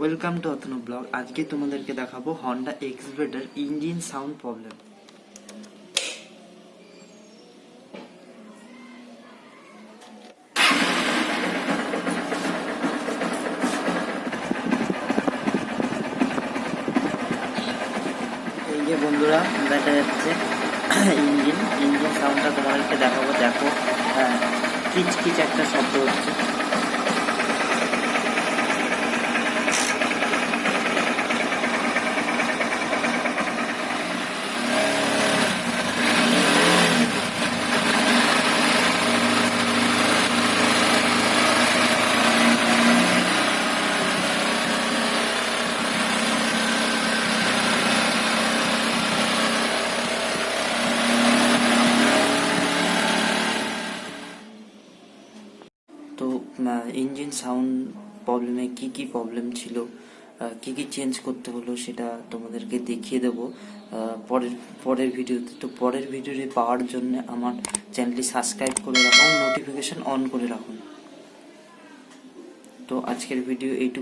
Welcome to Atanu blog. আজকে তোমাদেরকে দেখাবো হন্ডা এক্সভেটার ইঞ্জিন সাউন্ড প্রবলেম। এই যে বন্ধুরা দেখা যাচ্ছে ইঞ্জিন সাউন্ডটা তোমাদেরকে দেখাবো। দেখো কিচ কিচ একটা শব্দ হচ্ছে। তো ইঞ্জিন সাউন্ড প্রবলেমে কি প্রবলেম ছিল, কি চেঞ্জ করতে হলো সেটা তোমাদেরকে দেখিয়ে দেবো পরের ভিডিওতে। তো পরের ভিডিওটি পাওয়ার জন্য আমার চ্যানেলটি সাবস্ক্রাইব করে রাখুন, নোটিফিকেশন অন করে রাখুন। তো আজকের ভিডিও এইটুকু।